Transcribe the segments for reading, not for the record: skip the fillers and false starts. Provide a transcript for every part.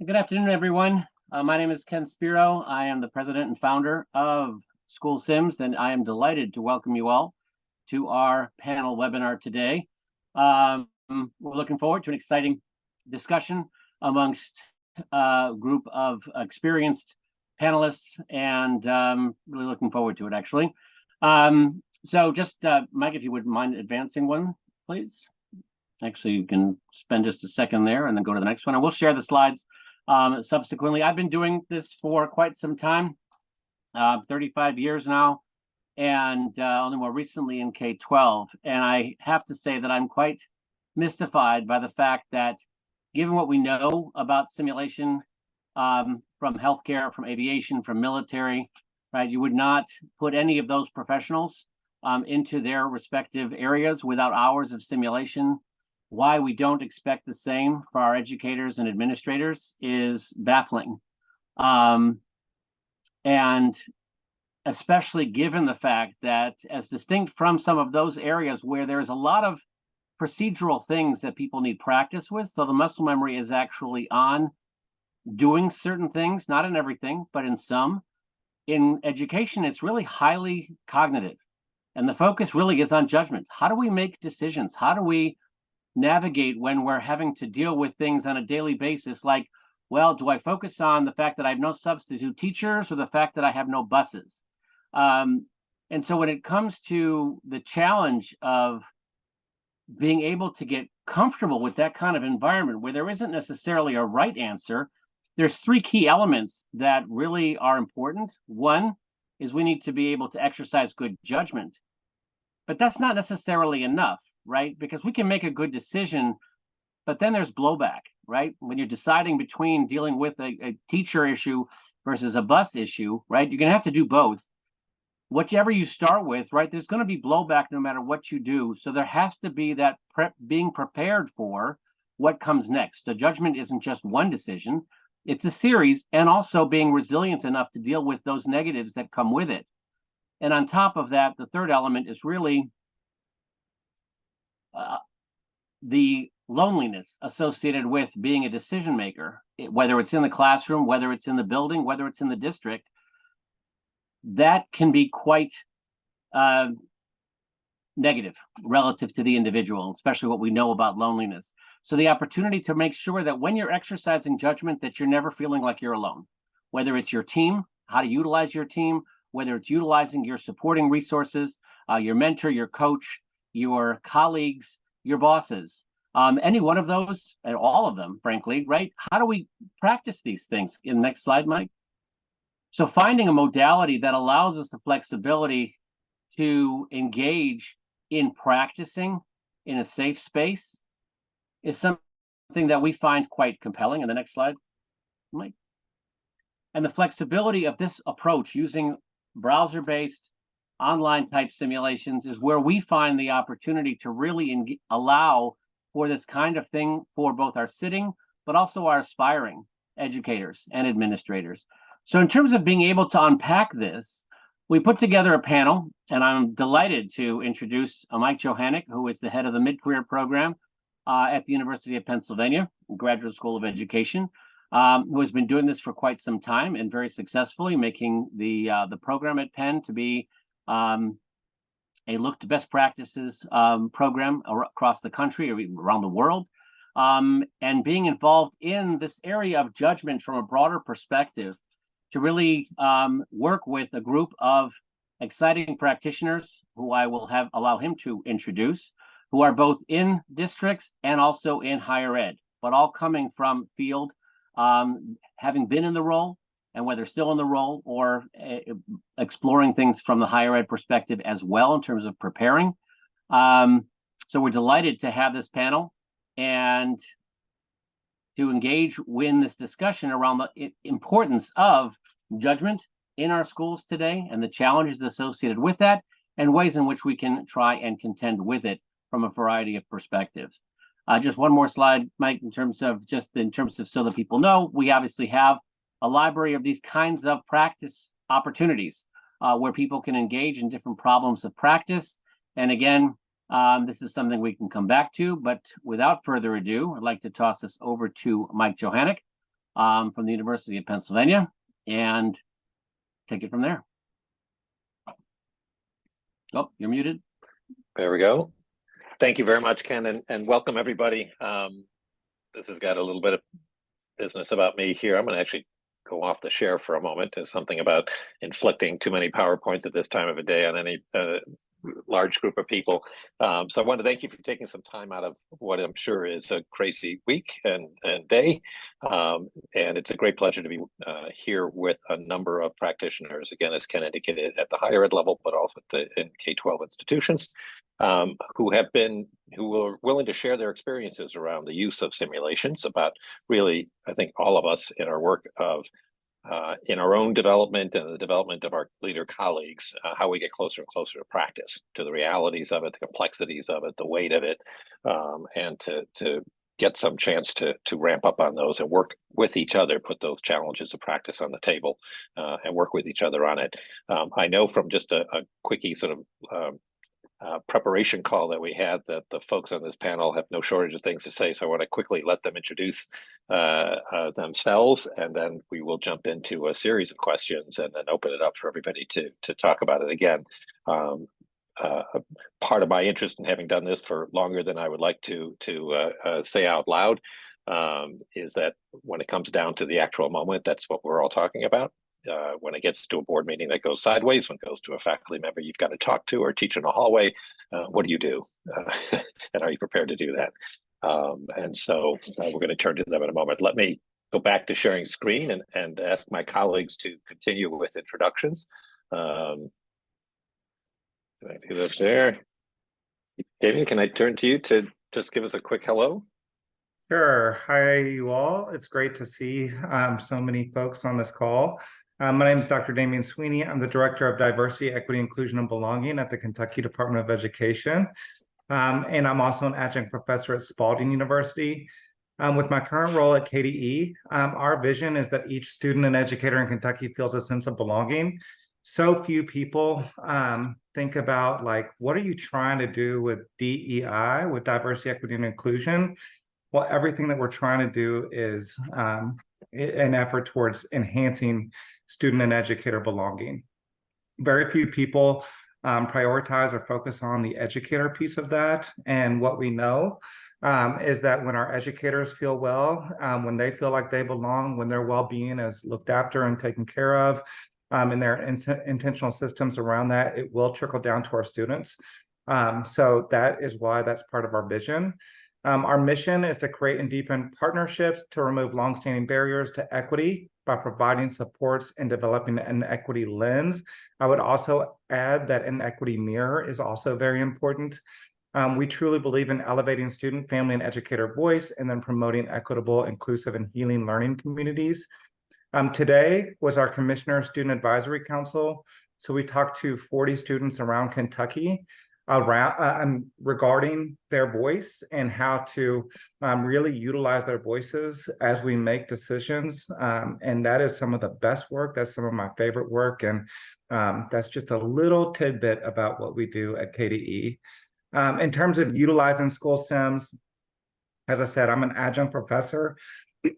Good afternoon, everyone. My name is Ken Spiro. I am the president and founder of School Sims, and I am delighted to welcome you all to our panel webinar today. We're looking forward to an exciting discussion amongst a group of experienced panelists, and really looking forward to it, actually. So just, Mike, if you wouldn't mind advancing one, please. Actually, you can spend just a second there and then go to the next one. I will share the slides subsequently. I've been doing this for quite some time, 35 years now, and only more recently in K-12. And I have to say that I'm quite mystified by the fact that given what we know about simulation from healthcare, from aviation, from military, right, you would not put any of those professionals into their respective areas without hours of simulation. Why we don't expect the same for our educators and administrators is baffling. And especially given the fact that, as distinct from some of those areas where there's a lot of procedural things that people need practice with, so the muscle memory is actually on doing certain things, not in everything, but in some. In education, it's really highly cognitive. And the focus really is on judgment. How do we make decisions? How do we navigate when we're having to deal with things on a daily basis, like, well, do I focus on the fact that I have no substitute teachers or the fact that I have no buses? And so when it comes to the challenge of being able to get comfortable with that kind of environment where there isn't necessarily a right answer, there's three key elements that really are important. One is we need to be able to exercise good judgment, but that's not necessarily enough, right? Because we can make a good decision, but then there's blowback, right? When you're deciding between dealing with a teacher issue versus a bus issue, right? You're going to have to do both. Whichever you start with, right, there's going to be blowback no matter what you do. So there has to be that being prepared for what comes next. The judgment isn't just one decision, it's a series, and also being resilient enough to deal with those negatives that come with it. And on top of that, the third element is really the loneliness associated with being a decision maker, whether it's in the classroom, whether it's in the building, whether it's in the district. That can be quite negative relative to the individual, especially what we know about loneliness. So the opportunity to make sure that when you're exercising judgment, that you're never feeling like you're alone, whether it's your team, how to utilize your team, whether it's utilizing your supporting resources, your mentor, your coach, your colleagues, your bosses, any one of those, and all of them, frankly, right? How do we practice these things? In the next slide, Mike. So finding a modality that allows us the flexibility to engage in practicing in a safe space is something that we find quite compelling. In the next slide, Mike. And the flexibility of this approach using browser-based online type simulations is where we find the opportunity to really allow for this kind of thing for both our sitting, but also our aspiring educators and administrators. So in terms of being able to unpack this, we put together a panel, and I'm delighted to introduce Mike Johannick, who is the head of the mid-career program at the University of Pennsylvania Graduate School of Education, who has been doing this for quite some time and very successfully, making the program at Penn to be a look to best practices program across the country or around the world, and being involved in this area of judgment from a broader perspective to really work with a group of exciting practitioners who I will allow him to introduce, who are both in districts and also in higher ed, but all coming from field, having been in the role, and whether still in the role or exploring things from the higher ed perspective as well in terms of preparing. So we're delighted to have this panel and to engage in this discussion around the importance of judgment in our schools today and the challenges associated with that and ways in which we can try and contend with it from a variety of perspectives. Just one more slide, Mike, in terms of so that people know, we obviously have a library of these kinds of practice opportunities where people can engage in different problems of practice. And again, this is something we can come back to, but without further ado, I'd like to toss this over to Mike Johannick, from the University of Pennsylvania, and take it from there. Oh, you're muted. There we go. Thank you very much, Ken, and welcome everybody. This has got a little bit of business about me here. I'm going to actually go off the share for a moment. There's something about inflicting too many PowerPoints at this time of a day on any large group of people. So I want to thank you for taking some time out of what I'm sure is a crazy week and day. And it's a great pleasure to be here with a number of practitioners, again, as Ken indicated, at the higher ed level, but also in K-12 institutions, who are willing to share their experiences around the use of simulations, about really, I think, all of us in our work of in our own development and the development of our leader colleagues, how we get closer and closer to practice, to the realities of it, the complexities of it, the weight of it, and to get some chance to ramp up on those and work with each other, put those challenges of practice on the table, and work with each other on it. I know from just a quickie sort of preparation call that we had that the folks on this panel have no shortage of things to say, so I want to quickly let them introduce themselves, and then we will jump into a series of questions and then open it up for everybody to talk about it again. Part of my interest in having done this for longer than I would like to say out loud is that when it comes down to the actual moment, that's what we're all talking about. When it gets to a board meeting that goes sideways, when it goes to a faculty member you've got to talk to or teach in a hallway, what do you do? And are you prepared to do that? And so we're going to turn to them in a moment. Let me go back to sharing screen and ask my colleagues to continue with introductions. Can I do that there? Damian, can I turn to you to just give us a quick hello? Sure. Hi, you all. It's great to see so many folks on this call. My name is Dr. Damian Sweeney. I'm the Director of Diversity, Equity, Inclusion, and Belonging at the Kentucky Department of Education. And I'm also an adjunct professor at Spalding University. With my current role at KDE, our vision is that each student and educator in Kentucky feels a sense of belonging. So few people think about, like, what are you trying to do with DEI, with diversity, equity, and inclusion? Well, everything that we're trying to do is an effort towards enhancing student and educator belonging. Very few people prioritize or focus on the educator piece of that. And what we know is that when our educators feel well, when they feel like they belong, when their well-being is looked after and taken care of, and their intentional systems around that, it will trickle down to our students. So that is why that's part of our vision. Our mission is to create and deepen partnerships to remove longstanding barriers to equity by providing supports and developing an equity lens. I would also add that an equity mirror is also very important. We truly believe in elevating student, family, and educator voice, and then promoting equitable, inclusive, and healing learning communities. Today was our Commissioner Student Advisory Council. So we talked to 40 students around Kentucky regarding their voice and how to really utilize their voices as we make decisions. And that is some of the best work. That's some of my favorite work. And that's just a little tidbit about what we do at KDE. In terms of utilizing school sims, as I said, I'm an adjunct professor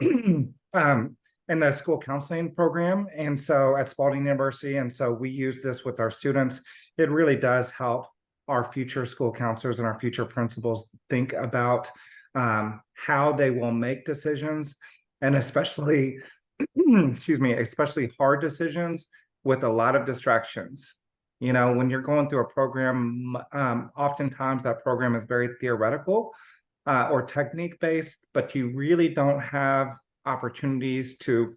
in the school counseling program. And so at Spalding University, and so we use this with our students. It really does help our future school counselors and our future principals think about how they will make decisions, and especially, especially hard decisions with a lot of distractions. You know, when you're going through a program, oftentimes that program is very theoretical or technique-based, but you really don't have opportunities to,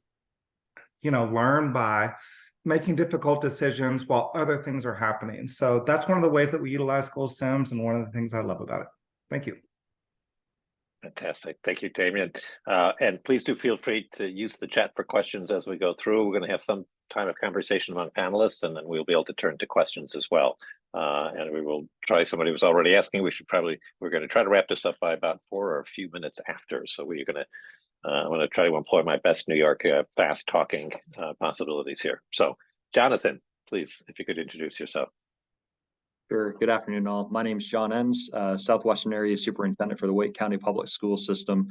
learn by making difficult decisions while other things are happening. So that's one of the ways that we utilize school sims, and one of the things I love about it. Thank you. Fantastic. Thank you, Damian. And please do feel free to use the chat for questions as we go through. We're going to have some time of conversation among panelists, and then we'll be able to turn to questions as well. And we will try, somebody was already asking, we're going to try to wrap this up by about 4 or a few minutes after. So we're going to, I'm going to try to employ my best New York fast talking possibilities here. So Jonathan, please, if you could introduce yourself. Sure. Good afternoon, all. My name is John Enns, Southwestern Area Superintendent for the Wake County Public School System.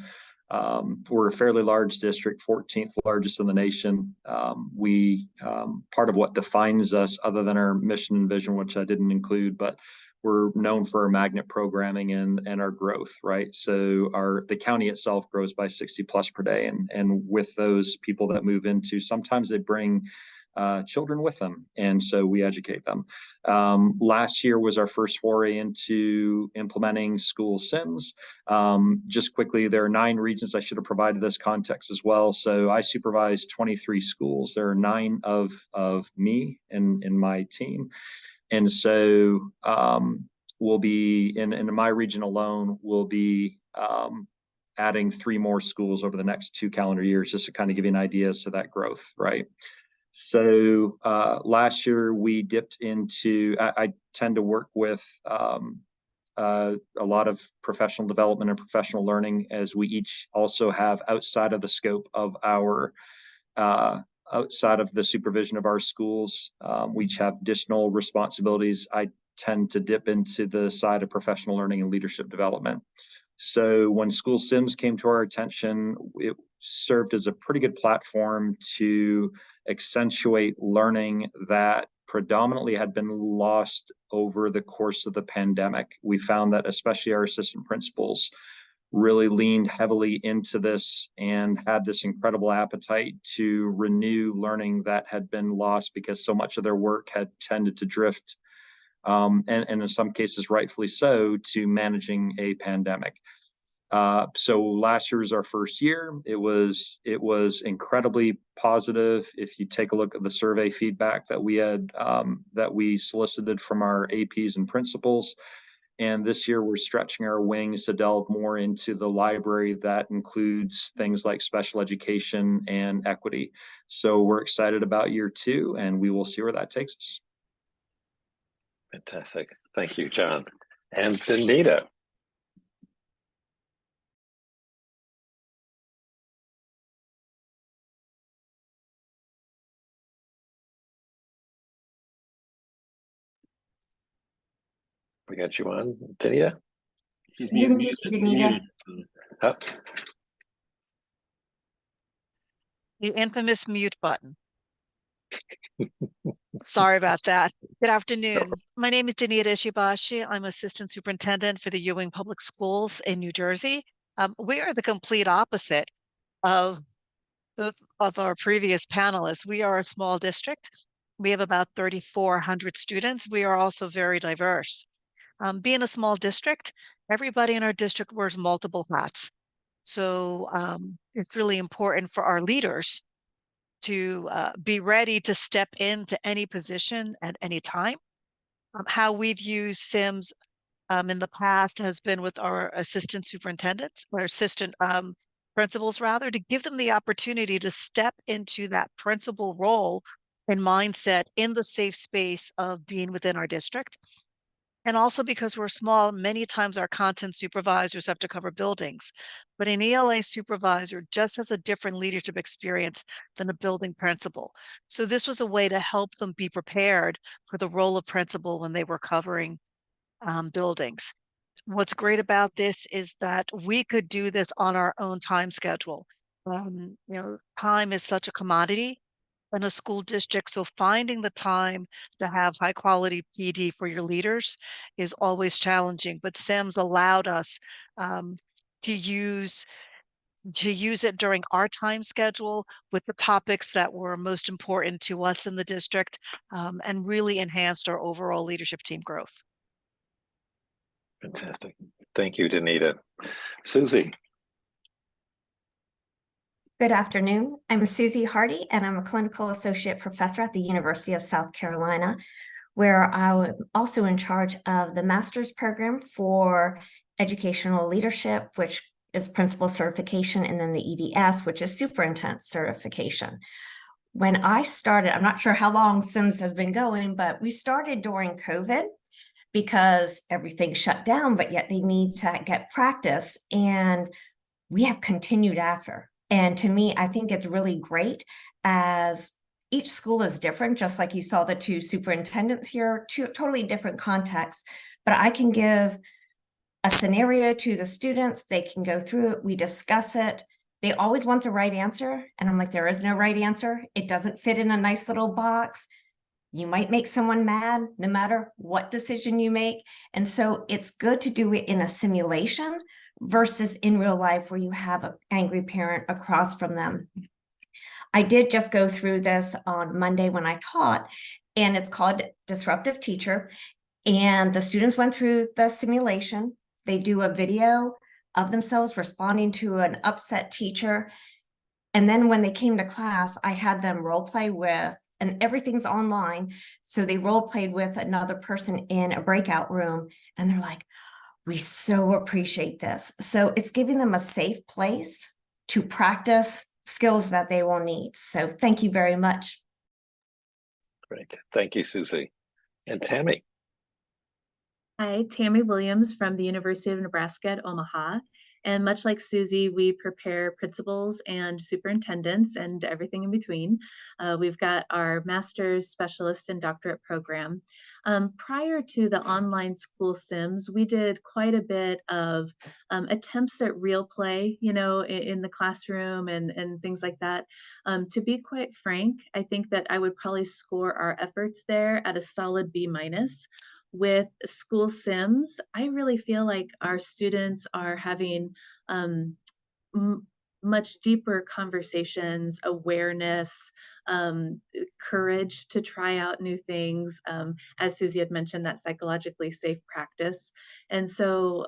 We're a fairly large district, 14th largest in the nation. Part of what defines us, other than our mission and vision, which I didn't include, but we're known for our magnet programming and our growth, right? So the county itself grows by 60 plus per day. And with those people that move into, sometimes they bring children with them. And so we educate them. Last year was our first foray into implementing school sims. Just quickly, there are 9 regions. I should have provided this context as well. So I supervise 23 schools. There are 9 of me in my team. And so we'll be in my region alone, we'll be adding 3 more schools over the next 2 calendar years, just to kind of give you an idea of that growth, right? So last year we dipped into, I tend to work with a lot of professional development and professional learning, as we each also have, outside of the scope of our outside of the supervision of our schools, we each have additional responsibilities. I tend to dip into the side of professional learning and leadership development. So when school sims came to our attention, it served as a pretty good platform to accentuate learning that predominantly had been lost over the course of the pandemic. We found that especially our assistant principals really leaned heavily into this and had this incredible appetite to renew learning that had been lost because so much of their work had tended to drift, and in some cases rightfully so, to managing a pandemic. So last year was our first year. It was incredibly positive. If you take a look at the survey feedback that we had, that we solicited from our APs and principals. And this year we're stretching our wings to delve more into the library that includes things like special education and equity. So we're excited about year 2, and we will see where that takes us. Fantastic. Thank you, John. And Danita. We got you on, Danita? She's muted. Danita. Huh? The infamous mute button. Sorry about that. Good afternoon. My name is Danita Ishibashi. I'm Assistant Superintendent for the Ewing Public Schools in New Jersey. We are the complete opposite of our previous panelists. We are a small district. We have about 3,400 students. We are also very diverse. Being a small district, everybody in our district wears multiple hats. So it's really important for our leaders to be ready to step into any position at any time. How we've used Sims in the past has been with our assistant superintendents, or assistant principals rather, to give them the opportunity to step into that principal role and mindset in the safe space of being within our district. And also because we're small, many times our content supervisors have to cover buildings, but an ELA supervisor just has a different leadership experience than a building principal. So this was a way to help them be prepared for the role of principal when they were covering buildings. What's great about this is that we could do this on our own time schedule. Time is such a commodity in a school district. So finding the time to have high quality PD for your leaders is always challenging, but Sims allowed us to use it during our time schedule with the topics that were most important to us in the district, and really enhanced our overall leadership team growth. Fantastic. Thank you, Danita. Susie. Good afternoon. I'm Susie Hardy, and I'm a clinical associate professor at the University of South Carolina, where I'm also in charge of the master's program for educational leadership, which is principal certification, and then the EDS, which is superintendent certification. When I started, I'm not sure how long Sims has been going, but we started during COVID because everything shut down, but yet they need to get practice, and we have continued after. And to me, I think it's really great, as each school is different, just like you saw the 2 superintendents here, 2 totally different contexts, but I can give a scenario to the students. They can go through it. We discuss it. They always want the right answer. And I'm like, there is no right answer. It doesn't fit in a nice little box. You might make someone mad no matter what decision you make. And so it's good to do it in a simulation versus in real life where you have an angry parent across from them. I did just go through this on Monday when I taught, and it's called Disruptive Teacher. And the students went through the simulation. They do a video of themselves responding to an upset teacher. And then when they came to class, I had them role play with, and everything's online. So they role played with another person in a breakout room. And they're like, we so appreciate this. So it's giving them a safe place to practice skills that they will need. So thank you very much. Great. Thank you, Susie. And Tammy. Hi, Tammy Williams from the University of Nebraska at Omaha. And much like Susie, we prepare principals and superintendents and everything in between. We've got our master's, specialist, and doctorate program. Prior to the online school sims, we did quite a bit of attempts at real play, in the classroom and things like that. To be quite frank, I think that I would probably score our efforts there at a solid B-. With school sims, I really feel like our students are having much deeper conversations, awareness, courage to try out new things. As Susie had mentioned, that psychologically safe practice. And so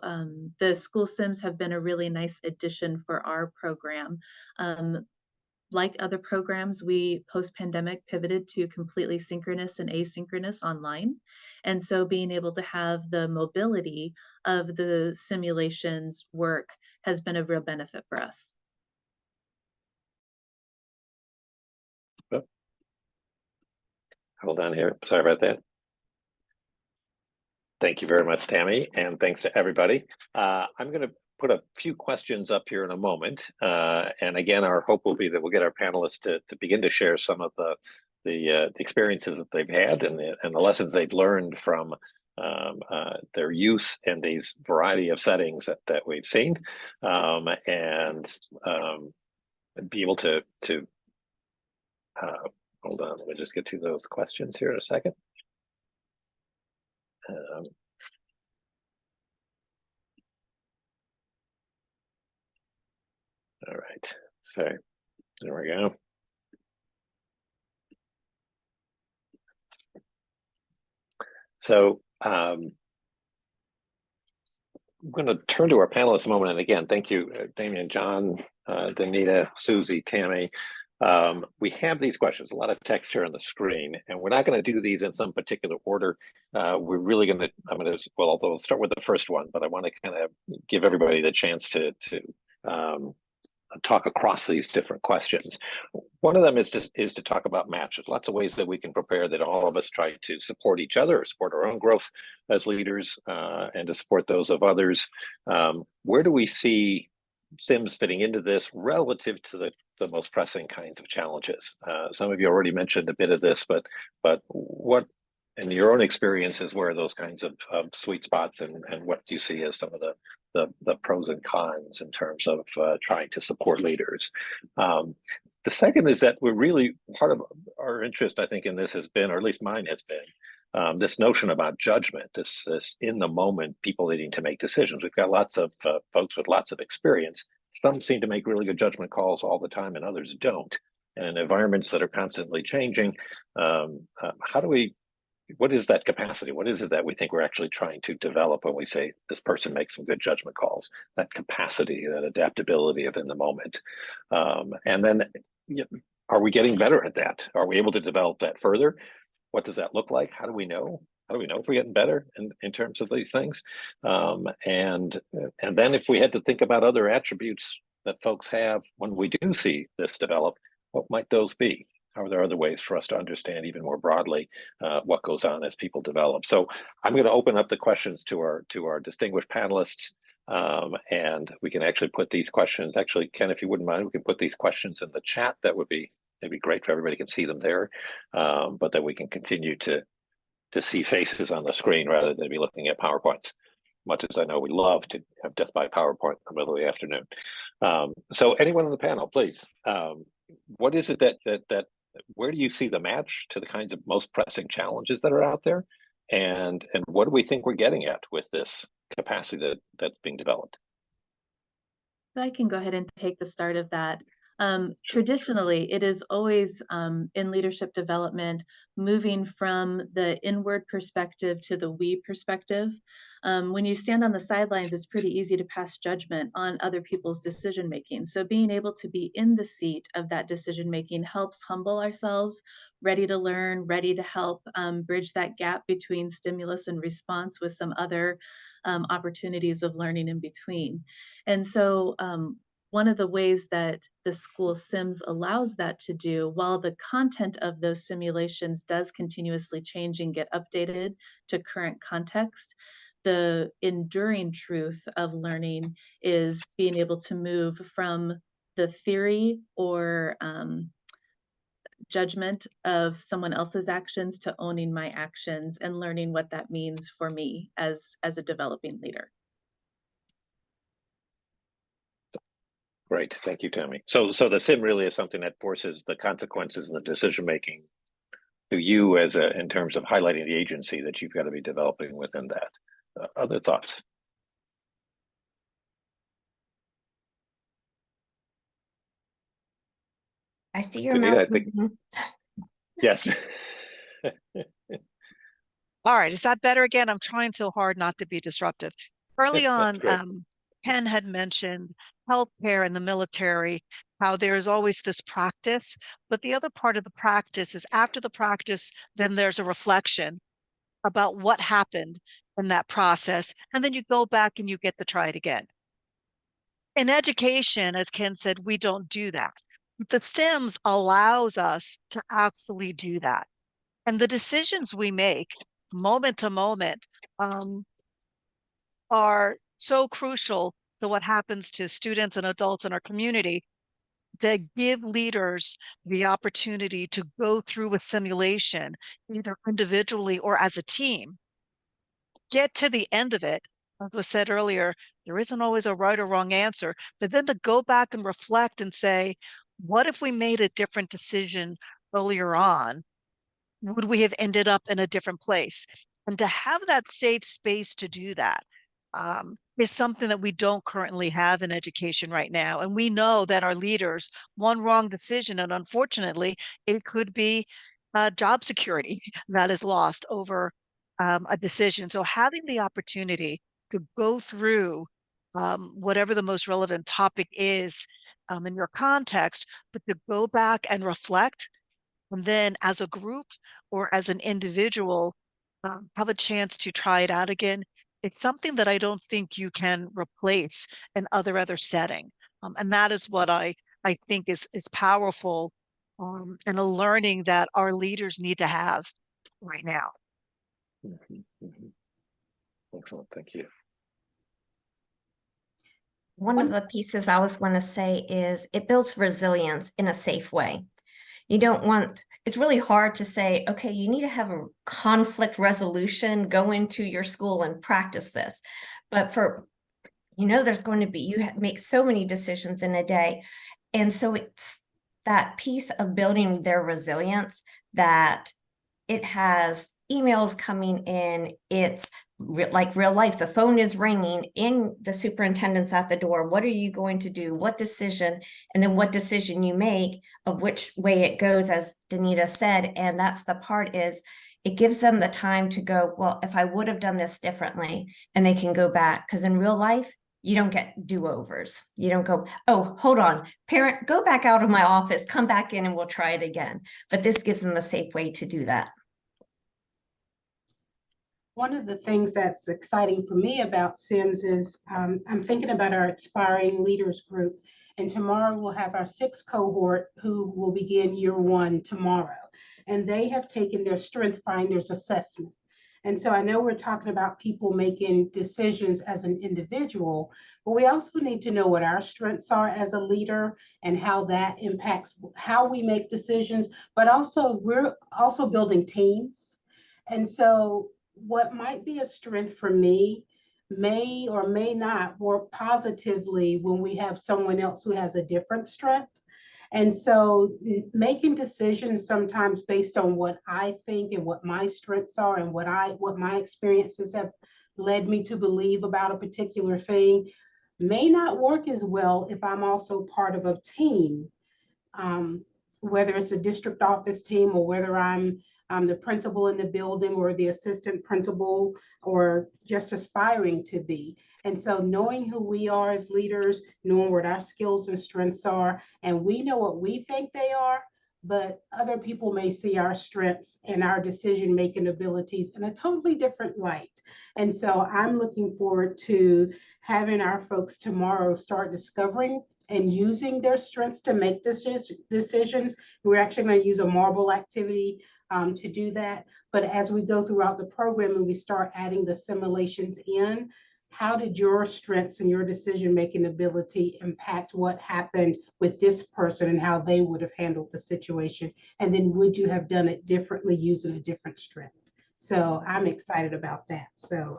the school sims have been a really nice addition for our program. Like other programs, we post-pandemic pivoted to completely synchronous and asynchronous online. And so being able to have the mobility of the simulations work has been a real benefit for us. Hold on here. Sorry about that. Thank you very much, Tammy, and thanks to everybody. I'm going to put a few questions up here in a moment. And again, our hope will be that we'll get our panelists to begin to share some of the experiences that they've had and the lessons they've learned from their use in these variety of settings that we've seen, and be able to hold on, let me just get to those questions here in a second. All right, so there we go. So I'm going to turn to our panelists a moment. And again, thank you, Damian, John, Danita, Susie, Tammy. We have these questions, a lot of text here on the screen, and we're not going to do these in some particular order. We're really going to, well, I'll start with the first one, but I want to kind of give everybody the chance to talk across these different questions. One of them is to talk about matches. Lots of ways that we can prepare that all of us try to support each other, or support our own growth as leaders, and to support those of others. Where do we see Sims fitting into this relative to the most pressing kinds of challenges? Some of you already mentioned a bit of this, but what, in your own experiences, where are those kinds of sweet spots, and what do you see as some of the pros and cons in terms of trying to support leaders? The second is that we're really, part of our interest, I think, in this has been, or at least mine has been, this notion about judgment, this in the moment, people needing to make decisions. We've got lots of folks with lots of experience. Some seem to make really good judgment calls all the time, and others don't. And in environments that are constantly changing, what is that capacity? What is it that we think we're actually trying to develop when we say this person makes some good judgment calls? That capacity, that adaptability of in the moment. And then, are we getting better at that? Are we able to develop that further? What does that look like? How do we know? How do we know if we're getting better in terms of these things? And then if we had to think about other attributes that folks have when we do see this develop, what might those be? Are there other ways for us to understand even more broadly what goes on as people develop? So I'm going to open up the questions to our distinguished panelists, and we can actually put these questions. Actually, Ken, if you wouldn't mind, we can put these questions in the chat. That would be, it'd be great if everybody can see them there, but that we can continue to see faces on the screen rather than be looking at PowerPoints. much as I know we love to have death by PowerPoint in the middle of the afternoon. So anyone on the panel, please. What is it that where do you see the match to the kinds of most pressing challenges that are out there? And what do we think we're getting at with this capacity that's being developed? I can go ahead and take the start of that. Traditionally, it is always in leadership development, moving from the inward perspective to the we perspective. When you stand on the sidelines, it's pretty easy to pass judgment on other people's decision making. So being able to be in the seat of that decision making helps humble ourselves, ready to learn, ready to help bridge that gap between stimulus and response with some other opportunities of learning in between. And so one of the ways that the school Sims allows that to do, while the content of those simulations does continuously change and get updated to current context, the enduring truth of learning is being able to move from the theory or judgment of someone else's actions to owning my actions and learning what that means for me as a developing leader. Great, thank you, Tammy. So the sim really is something that forces the consequences and the decision making to you as in terms of highlighting the agency that you've got to be developing within that. Other thoughts? I see your Danita, mouth I think- moving. Yes. All right, is that better again? I'm trying so hard not to be disruptive. Early on, great. Ken had mentioned healthcare and the military, how there's always this practice, but the other part of the practice is after the practice, then there's a reflection about what happened in that process, and then you go back and you get to try it again. In education, as Ken said, we don't do that. The SIMS allows us to actually do that. And the decisions we make moment to moment are so crucial to what happens to students and adults in our community, to give leaders the opportunity to go through a simulation, either individually or as a team, get to the end of it. As was said earlier, there isn't always a right or wrong answer, but then to go back and reflect and say, what if we made a different decision earlier on? Would we have ended up in a different place? And to have that safe space to do that is something that we don't currently have in education right now. And we know that our leaders, one wrong decision, and unfortunately, it could be job security that is lost over a decision. So having the opportunity to go through whatever the most relevant topic is in your context, but to go back and reflect, and then as a group or as an individual, have a chance to try it out again. It's something that I don't think you can replace in other setting. And that is what I think is powerful and a learning that our leaders need to have right now. Excellent, thank you. One of the pieces I always want to say is it builds resilience in a safe way. You don't want, it's really hard to say, okay, you need to have a conflict resolution, go into your school and practice this. But for, there's going to be, you make so many decisions in a day. And so it's that piece of building their resilience that it has emails coming in, it's like real life, the phone is ringing in, the superintendent's at the door. What are you going to do? What decision? And then what decision you make of which way it goes, as Danita said. And that's the part is it gives them the time to go, well, if I would have done this differently, and they can go back. Because in real life, you don't get do-overs. You don't go, oh, hold on, parent, go back out of my office, come back in and we'll try it again. But this gives them a safe way to do that. One of the things that's exciting for me about SIMS is I'm thinking about our Aspiring Leaders group, and tomorrow we'll have our 6th cohort who will begin year 1 tomorrow. And they have taken their Strength Finders assessment. And so I know we're talking about people making decisions as an individual, but we also need to know what our strengths are as a leader and how that impacts how we make decisions, but also we're also building teams. And so what might be a strength for me may or may not work positively when we have someone else who has a different strength. And so making decisions sometimes based on what I think and what my strengths are and what my experiences have led me to believe about a particular thing may not work as well if I'm also part of a team, whether it's a district office team or whether I'm the principal in the building or the assistant principal or just aspiring to be. And so knowing who we are as leaders, knowing what our skills and strengths are, and we know what we think they are, but other people may see our strengths and our decision-making abilities in a totally different light. And so I'm looking forward to having our folks tomorrow start discovering and using their strengths to make decisions. We're actually going to use a marble activity to do that. But as we go throughout the program and we start adding the simulations in, how did your strengths and your decision-making ability impact what happened with this person and how they would have handled the situation? And then would you have done it differently using a different strength? So I'm excited about that. So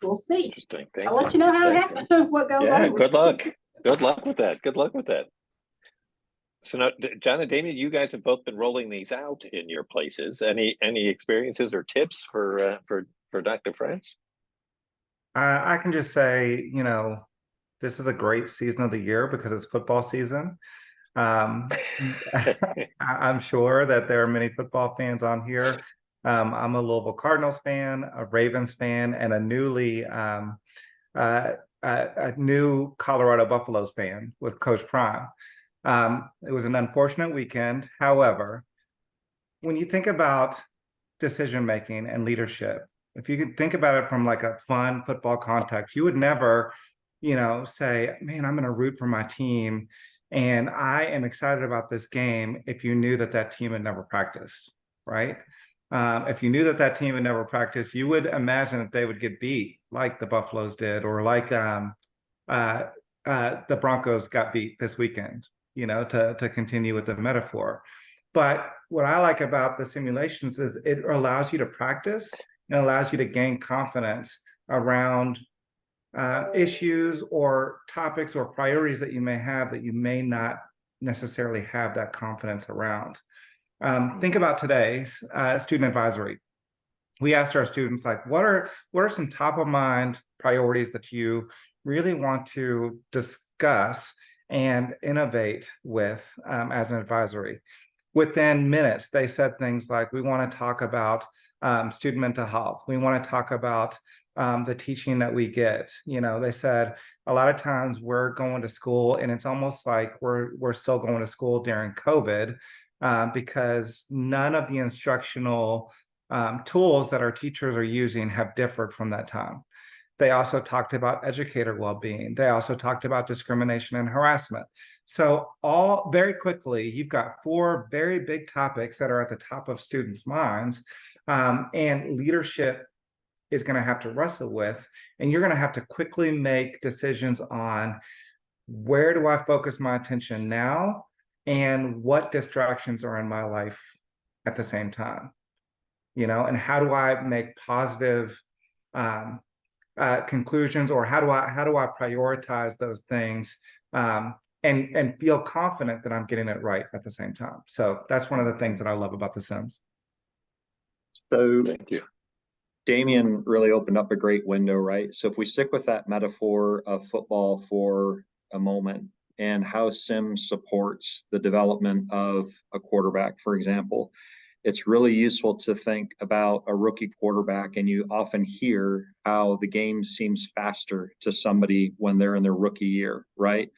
we'll see. Interesting. I'll let you know how it happens, what goes on. Good luck. Good luck with that. Good luck with that. So now, John and Damian, you guys have both been rolling these out in your places. Any experiences or tips for Dr. France? I can just say, this is a great season of the year because it's football season. I'm sure that there are many football fans on here. I'm a Louisville Cardinals fan, a Ravens fan, and a new Colorado Buffaloes fan with Coach Prime. It was an unfortunate weekend. However, when you think about decision-making and leadership, if you could think about it from like a fun football context, you would never, say, man, I'm going to root for my team and I am excited about this game if you knew that team had never practiced, right? If you knew that team had never practiced, you would imagine that they would get beat like the Buffaloes did, or like the Broncos got beat this weekend, to continue with the metaphor. But what I like about the simulations is it allows you to practice and allows you to gain confidence around issues or topics or priorities that you may have that you may not necessarily have that confidence around. Think about today's student advisory. We asked our students, like, what are some top of mind priorities that you really want to discuss and innovate with as an advisory? Within minutes, they said things like, we want to talk about student mental health. We want to talk about the teaching that we get. They said a lot of times we're going to school and it's almost like we're still going to school during COVID because none of the instructional tools that our teachers are using have differed from that time. They also talked about educator well-being. They also talked about discrimination and harassment. So all very quickly, you've got 4 very big topics that are at the top of students' minds, and leadership is going to have to wrestle with, and you're going to have to quickly make decisions on where do I focus my attention now and what distractions are in my life at the same time, and how do I make positive conclusions, or how do I prioritize those things and feel confident that I'm getting it right at the same time. So that's one of the things that I love about The Sims. So Thank you. Damian really opened up a great window, right? So if we stick with that metaphor of football for a moment and how Sims supports the development of a quarterback, for example, it's really useful to think about a rookie quarterback, and you often hear how the game seems faster to somebody when they're in their rookie year, right?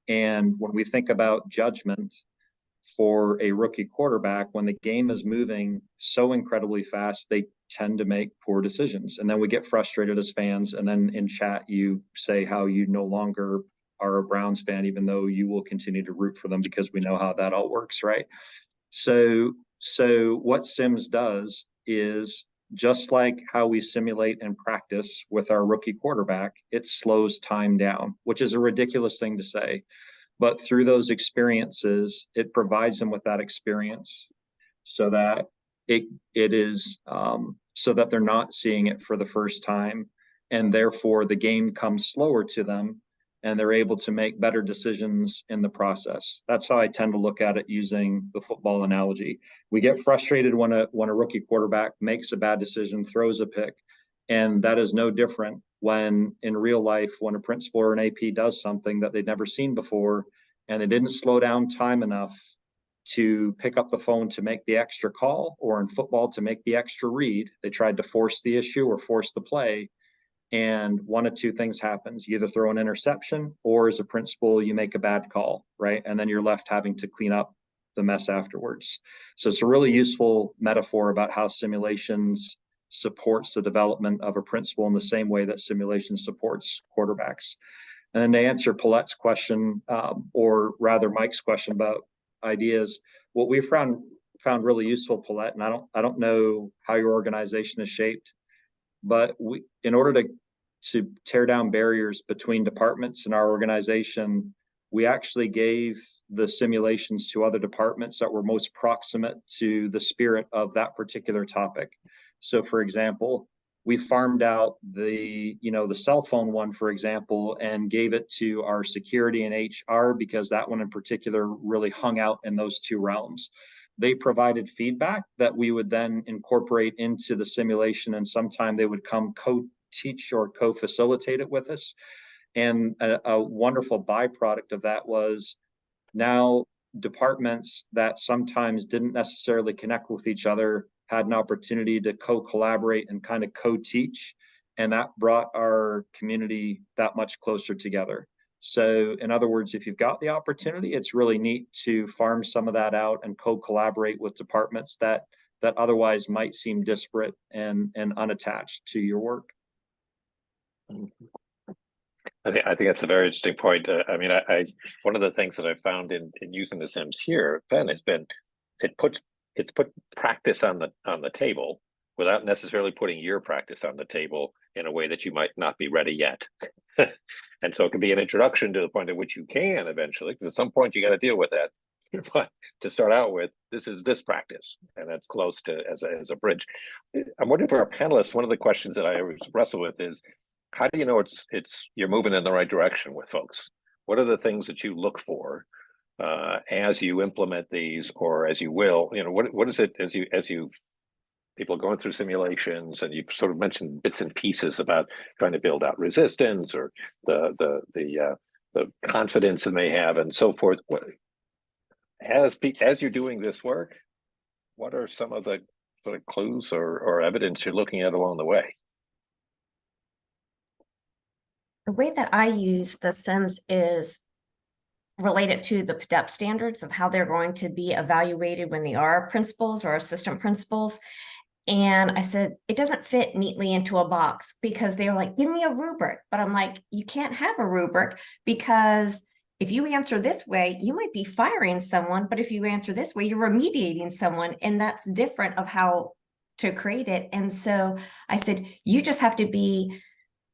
And when we think about judgment for a rookie quarterback, when the game is moving so incredibly fast, they tend to make poor decisions. And then we get frustrated as fans. And then in chat, you say how you no longer are a Browns fan, even though you will continue to root for them because we know how that all works, right? So what Sims does is, just like how we simulate and practice with our rookie quarterback, it slows time down, which is a ridiculous thing to say. But through those experiences, it provides them with that experience so that it is so that they're not seeing it for the first time. and therefore the game comes slower to them, and they're able to make better decisions in the process. That's how I tend to look at it using the football analogy. We get frustrated when a rookie quarterback makes a bad decision, throws a pick, and that is no different when in real life, when a principal or an AP does something that they'd never seen before, and they didn't slow down time enough to pick up the phone to make the extra call, or in football to make the extra read. They tried to force the issue or force the play. And one of two things happens. You either throw an interception, or as a principal, you make a bad call, right? And then you're left having to clean up the mess afterwards. So it's a really useful metaphor about how simulations supports the development of a principal in the same way that simulation supports quarterbacks. And then to answer Paulette's question, or rather Mike's question about ideas, what we found really useful, Paulette, and I don't know how your organization is shaped, but in order to tear down barriers between departments in our organization, we actually gave the simulations to other departments that were most proximate to the spirit of that particular topic. So for example, we farmed out the cell phone one, for example, and gave it to our security and HR because that one in particular really hung out in those two realms. They provided feedback that we would then incorporate into the simulation, and sometime they would come co-teach or co-facilitate it with us. And a wonderful byproduct of that was now departments that sometimes didn't necessarily connect with each other had an opportunity to co-collaborate and kind of co-teach, and that brought our community that much closer together. So in other words, if you've got the opportunity, it's really neat to farm some of that out and co-collaborate with departments that otherwise might seem disparate and unattached to your work. I think that's a very interesting point. I mean, one of the things that I found in using the Sims here, Ben, has been it's put practice on the table without necessarily putting your practice on the table in a way that you might not be ready yet. And so it can be an introduction to the point at which you can eventually, because at some point you got to deal with that. But to start out with, this is this practice, and that's close to as a bridge. I'm wondering for our panelists, one of the questions that I always wrestle with is, how do you know you're moving in the right direction with folks? What are the things that you look for as you implement these, or as you will? What is it as you people are going through simulations, and you've sort of mentioned bits and pieces about trying to build out resistance or the confidence that they have and so forth. As you're doing this work, what are some of the sort of clues or evidence you're looking at along the way? The way that I use the Sims is related to the PDEP standards of how they're going to be evaluated when they are principals or assistant principals. And I said, it doesn't fit neatly into a box, because they were like, give me a rubric. But I'm like, you can't have a rubric, because if you answer this way, you might be firing someone. But if you answer this way, you're remediating someone. And that's different of how to create it. And so I said, you just have to be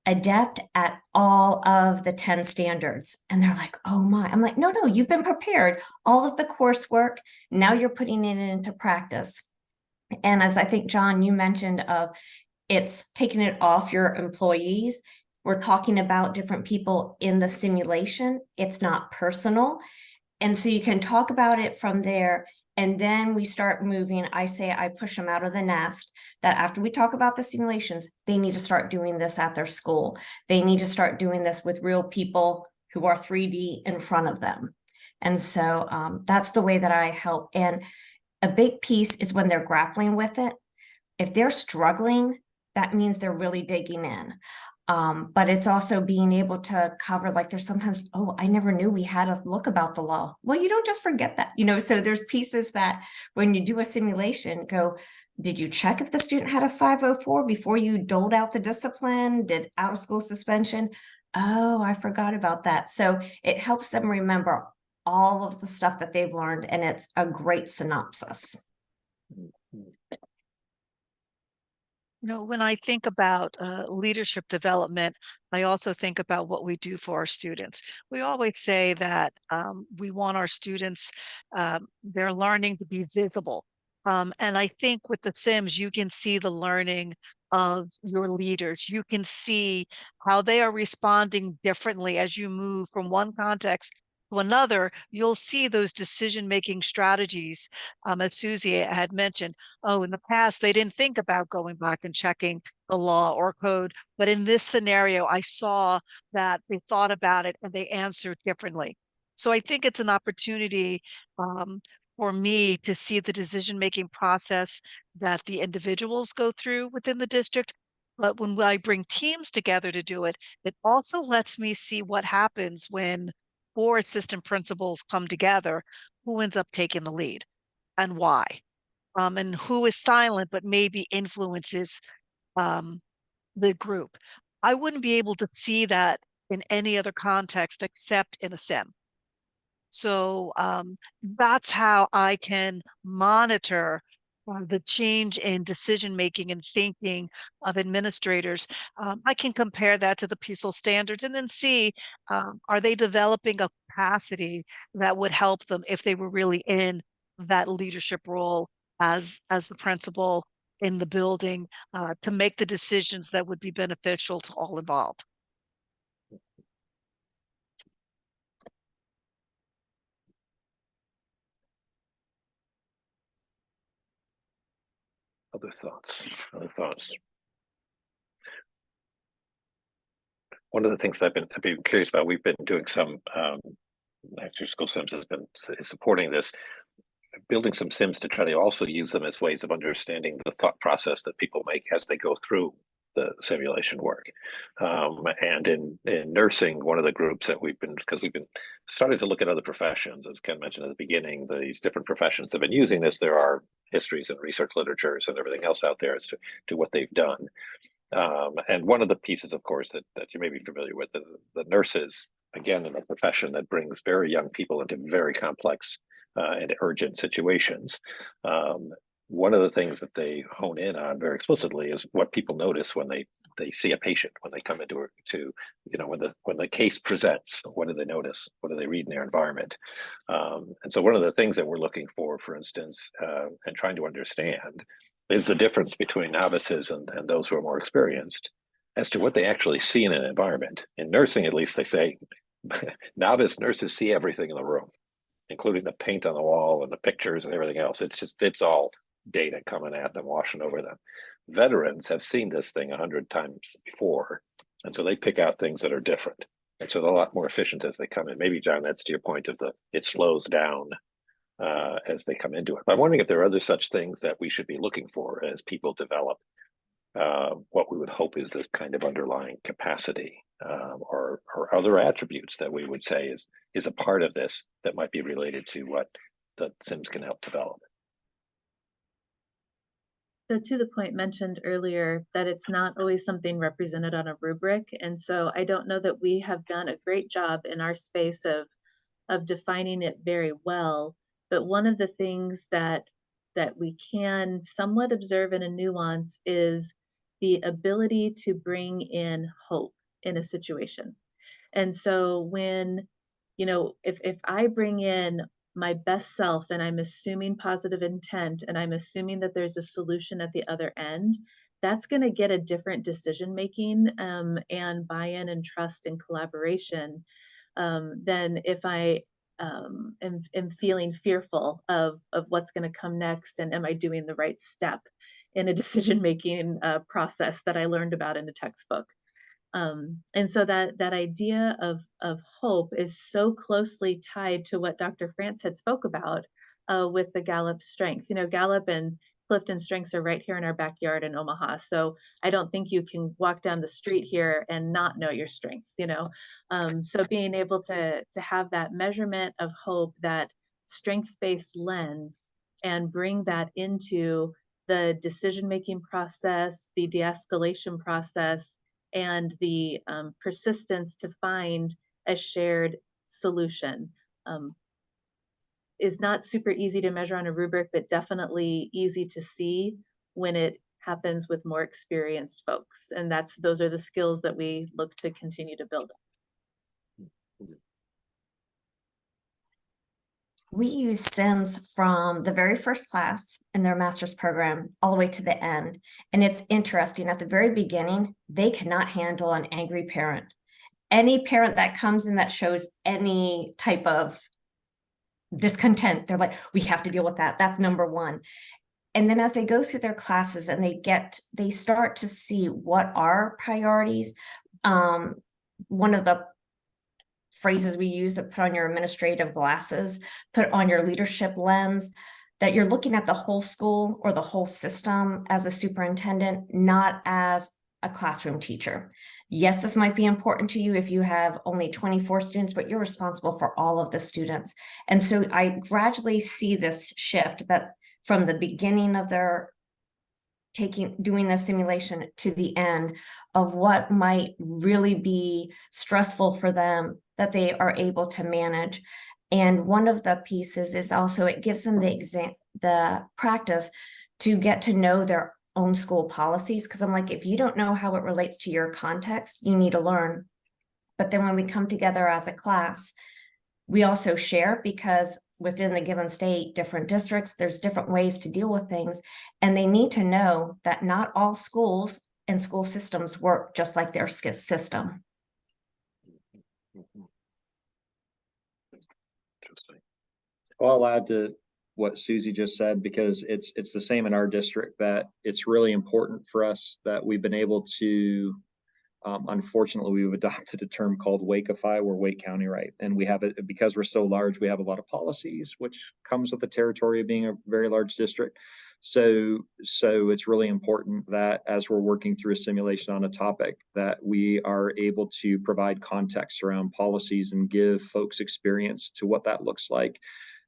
adept at all of the 10 standards. And they're like, oh my. I'm like, no, you've been prepared. All of the coursework, now you're putting it into practice. And as I think, John, you mentioned of it's taking it off your employees. We're talking about different people in the simulation. It's not personal. And so you can talk about it from there. And then we start moving. I push them out of the nest that after we talk about the simulations, they need to start doing this at their school. They need to start doing this with real people who are 3D in front of them. And so that's the way that I help. And a big piece is when they're grappling with it. If they're struggling, that means they're really digging in. But it's also being able to cover, like there's sometimes, oh, I never knew we had a look about the law. Well, you don't just forget that, so there's pieces that when you do a simulation, did you check if the student had a 504 before you doled out the discipline, did out of school suspension? Oh, I forgot about that. So it helps them remember all of the stuff that they've learned, and it's a great synopsis. When I think about leadership development, I also think about what we do for our students. We always say that we want our students, their learning to be visible And I think with the Sims, you can see the learning of your leaders. You can see how they are responding differently as you move from one context to another. You'll see those decision-making strategies, as Susie had mentioned. Oh, in the past, they didn't think about going back and checking the law or code. But in this scenario, I saw that they thought about it and they answered differently. So I think it's an opportunity for me to see the decision-making process that the individuals go through within the district. But when I bring teams together to do it, it also lets me see what happens when 4 assistant principals come together, who ends up taking the lead and why, and who is silent but maybe influences um, the group. I wouldn't be able to see that in any other context except in a sim. So that's how I can monitor the change in decision making and thinking of administrators. I can compare that to the PECL standards and then see, are they developing a capacity that would help them if they were really in that leadership role as the principal in the building, to make the decisions that would be beneficial to all involved. Other thoughts? Other thoughts? One of the things I've been curious about, we've been doing some after school sims has been supporting this, building some sims to try to also use them as ways of understanding the thought process that people make as they go through the simulation work. And in nursing, one of the groups that we've been starting to look at other professions, as Ken mentioned at the beginning, these different professions that have been using this. There are histories and research literatures and everything else out there as to what they've done. And one of the pieces, of course, that you may be familiar with, the nurses, again, in a profession that brings very young people into very complex and urgent situations. One of the things that they hone in on very explicitly is what people notice when they see a patient, when they come into when the case presents. What do they notice? What do they read in their environment? And so one of the things that we're looking for instance, and trying to understand, is the difference between novices and those who are more experienced as to what they actually see in an environment. In nursing, at least, they say novice nurses see everything in the room, including the paint on the wall and the pictures and everything else. It's all data coming at them, washing over them. Veterans have seen this thing 100 times before, and so they pick out things that are different. And so they're a lot more efficient as they come in. Maybe, John, that's to your point of it slows down as they come into it. But I'm wondering if there are other such things that we should be looking for as people develop what we would hope is this kind of underlying capacity, or other attributes that we would say is a part of this that might be related to what the Sims can help develop. So to the point mentioned earlier that it's not always something represented on a rubric. And so I don't know that we have done a great job in our space of defining it very well. But one of the things that we can somewhat observe in a nuance is the ability to bring in hope in a situation. And so when, if I bring in my best self and I'm assuming positive intent and I'm assuming that there's a solution at the other end, that's going to get a different decision making and buy-in and trust and collaboration than if I am feeling fearful of what's going to come next and am I doing the right step in a decision making process that I learned about in a textbook. And so that idea of hope is so closely tied to what Dr. France had spoke about with the Gallup strengths. Gallup and Clifton strengths are right here in our backyard in Omaha. So I don't think you can walk down the street here and not know your strengths, So being able to have that measurement of hope, that strengths-based lens, and bring that into the decision-making process, the de-escalation process, and the persistence to find a shared solution is not super easy to measure on a rubric, but definitely easy to see when it happens with more experienced folks. And those are the skills that we look to continue to build. We use Sims from the very first class in their master's program all the way to the end. And it's interesting, at the very beginning, they cannot handle an angry parent. Any parent that comes in that shows any type of discontent, they're like, we have to deal with that. That's number one. And then as they go through their classes and they start to see what are priorities. One of the phrases we use to put on your administrative glasses, put on your leadership lens, that you're looking at the whole school or the whole system as a superintendent, not as a classroom teacher. Yes, this might be important to you if you have only 24 students, but you're responsible for all of the students. And so I gradually see this shift that from the beginning of their doing the simulation to the end of what might really be stressful for them, that they are able to manage. And one of the pieces is also it gives them the practice to get to know their own school policies. Because I'm like, if you don't know how it relates to your context, you need to learn. But then when we come together as a class, we also share, because within the given state, different districts, there's different ways to deal with things. And they need to know that not all schools and school systems work just like their system. Interesting. I'll add to what Susie just said, because it's the same in our district, that it's really important for us that we've been able to, unfortunately, we've adopted a term called Wakeify. We're Wake County, right? And we have it because we're so large, we have a lot of policies, which comes with the territory of being a very large district. So it's really important that as we're working through a simulation on a topic, that we are able to provide context around policies and give folks experience to what that looks like.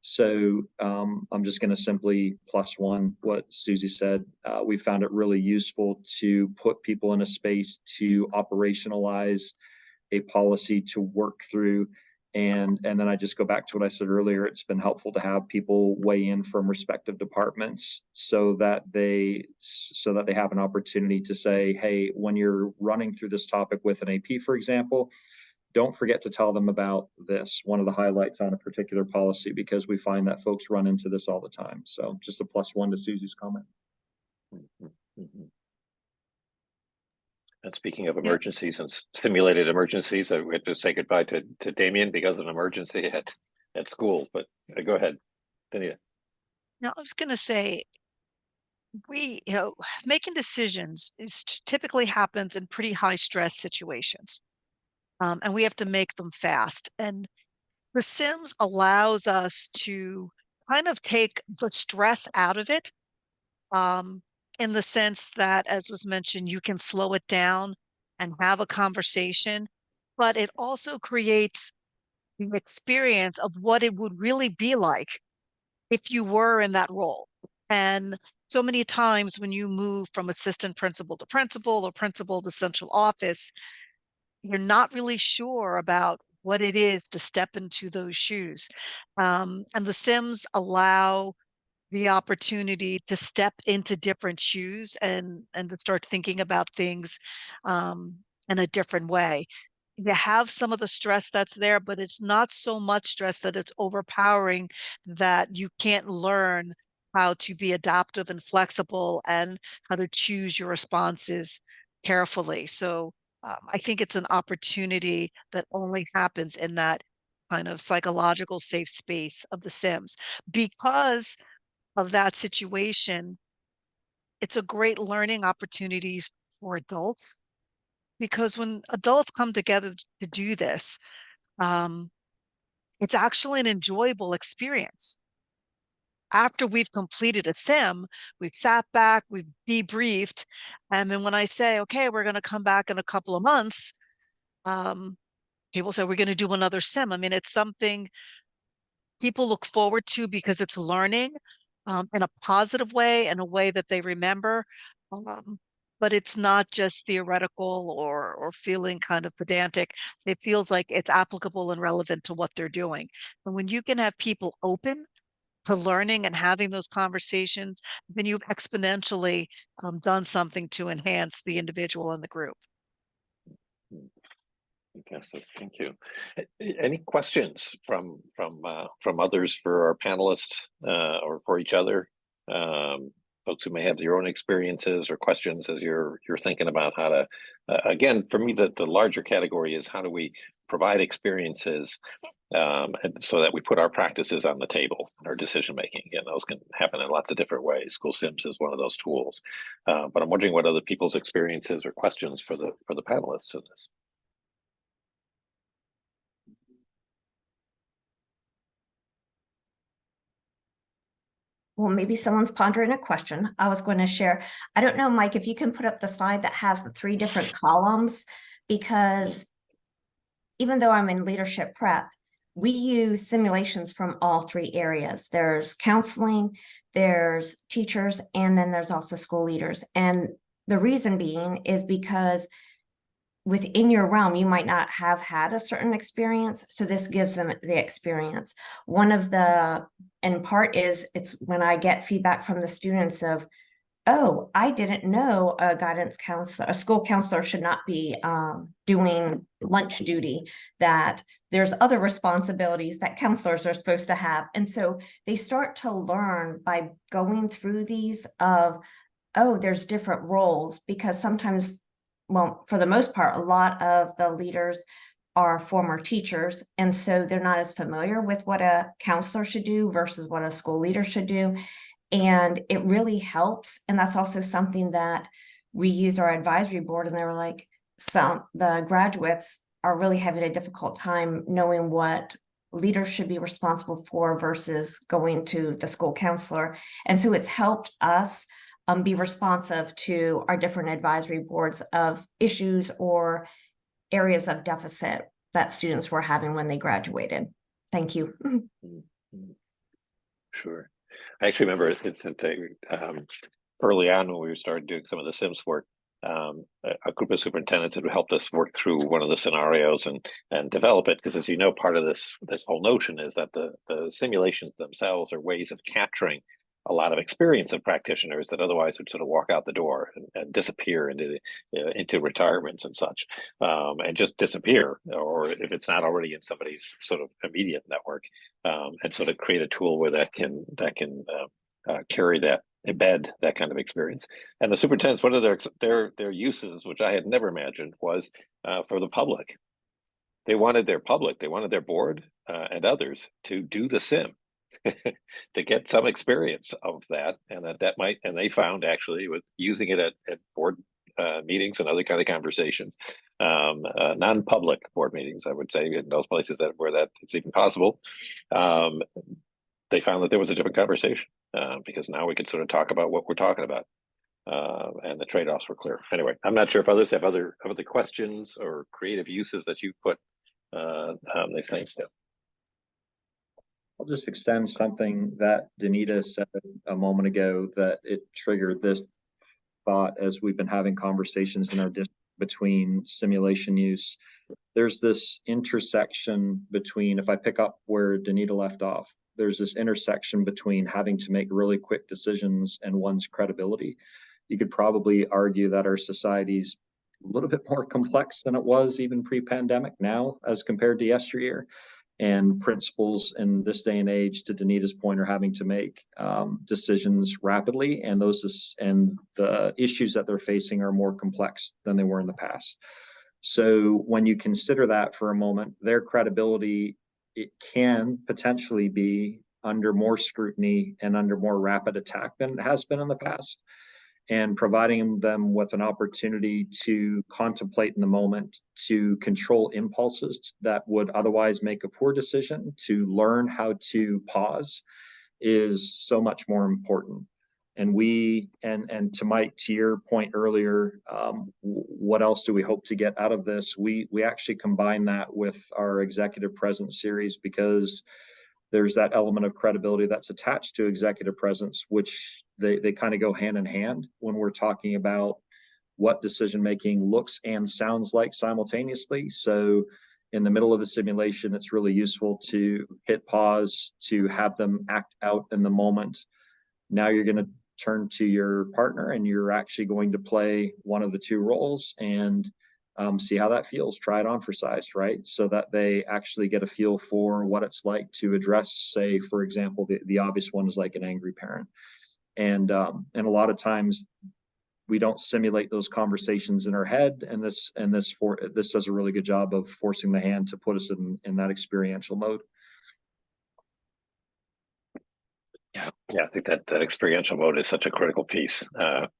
So I'm just going to simply +1 what Susie said. We found it really useful to put people in a space to operationalize a policy to work through. And then I just go back to what I said earlier. It's been helpful to have people weigh in from respective departments so that they have an opportunity to say, hey, when you're running through this topic with an AP, for example, don't forget to tell them about this, one of the highlights on a particular policy, because we find that folks run into this all the time. So just a +1 to Susie's comment. And speaking of emergencies and simulated emergencies, we have to say goodbye to Damian because of an emergency at school. But go ahead, Danita. Now, I was going to say, making decisions typically happens in pretty high stress situations. And we have to make them fast. And the Sims allows us to kind of take the stress out of it, in the sense that, as was mentioned, you can slow it down and have a conversation, but it also creates the experience of what it would really be like if you were in that role. And so many times when you move from assistant principal to principal or principal to central office, you're not really sure about what it is to step into those shoes. And the Sims allow the opportunity to step into different shoes and to start thinking about things in a different way. You have some of the stress that's there, but it's not so much stress that it's overpowering that you can't learn how to be adaptive and flexible and how to choose your responses carefully. So I think it's an opportunity that only happens in that kind of psychological safe space of the Sims. Because of that situation, it's a great learning opportunities for adults, because when adults come together to do this, it's actually an enjoyable experience. After we've completed a sim, we've sat back, we've debriefed, and then when I say, okay, we're going to come back in a couple of months, people say, we're going to do another sim. I mean, it's something people look forward to because it's learning in a positive way, in a way that they remember. But it's not just theoretical or feeling kind of pedantic. It feels like it's applicable and relevant to what they're doing. And when you can have people open to learning and having those conversations, then you've exponentially done something to enhance the individual and the group. Fantastic, thank you. Any questions from others for our panelists or for each other? Folks who may have their own experiences or questions as you're thinking about how to. Again, for me, the larger category is how do we provide experiences and so that we put our practices on the table, our decision making. Again, those can happen in lots of different ways. School Sims is one of those tools, but I'm wondering what other people's experiences or questions for the panelists in this. Well, maybe someone's pondering a question. I was going to share. I don't know, Mike, if you can put up the slide that has the 3 different columns, because even though I'm in leadership prep, we use simulations from all 3 areas. There's counseling, there's teachers, and then there's also school leaders. And the reason being is because within your realm, you might not have had a certain experience. So this gives them the experience. One of the, in part is, it's when I get feedback from the students of, oh, I didn't know a guidance counselor, a school counselor should not be doing lunch duty, that there's other responsibilities that counselors are supposed to have. And so they start to learn by going through these of, oh, there's different roles, because sometimes, well, for the most part, a lot of the leaders are former teachers, and so they're not as familiar with what a counselor should do versus what a school leader should do. And it really helps. And that's also something that we use our advisory board, and they were like, the graduates are really having a difficult time knowing what leaders should be responsible for versus going to the school counselor. And so it's helped us be responsive to our different advisory boards of issues or areas of deficit that students were having when they graduated. Thank you. Sure. I actually remember it's early on when we started doing some of the Sims work, a group of superintendents had helped us work through one of the scenarios and develop it, because as you know, part of this whole notion is that the simulations themselves are ways of capturing a lot of experience of practitioners that otherwise would sort of walk out the door and disappear into retirements and such, and just disappear, or if it's not already in somebody's sort of immediate network, and sort of create a tool where that can carry that, embed that kind of experience. And the superintendents, one of their uses, which I had never imagined, was for the public. They wanted their board and others to do the sim. To get some experience of that, and and they found actually with using it at board meetings and other kind of conversations, non-public board meetings, I would say, in those places where that it's even possible, they found that there was a different conversation, because now we could sort of talk about what we're talking about, and the trade-offs were clear. Anyway, I'm not sure if others have other questions or creative uses that you've put these things to. I'll just extend something that Danita said a moment ago, that it triggered this thought as we've been having conversations in our district between simulation use. There's this intersection between, if I pick up where Danita left off, there's this intersection between having to make really quick decisions and one's credibility. You could probably argue that our society's a little bit more complex than it was even pre-pandemic now as compared to yesteryear. And principals in this day and age, to Danita's point, are having to make decisions rapidly, and the issues that they're facing are more complex than they were in the past. So when you consider that for a moment, their credibility, it can potentially be under more scrutiny and under more rapid attack than it has been in the past. And providing them with an opportunity to contemplate in the moment, to control impulses that would otherwise make a poor decision, to learn how to pause, is so much more important. And to Mike, to your point earlier, what else do we hope to get out of this? We actually combine that with our executive presence series, because there's that element of credibility that's attached to executive presence, which they kind of go hand in hand when we're talking about what decision-making looks and sounds like simultaneously. So in the middle of the simulation, it's really useful to hit pause, to have them act out in the moment. Now you're going to turn to your partner and you're actually going to play one of the two roles, and see how that feels, try it on for size, right? So that they actually get a feel for what it's like to address, say, for example, the obvious one is like an angry parent. And a lot of times we don't simulate those conversations in our head, and this does a really good job of forcing the hand to put us in that experiential mode. Yeah, I think that experiential mode is such a critical piece.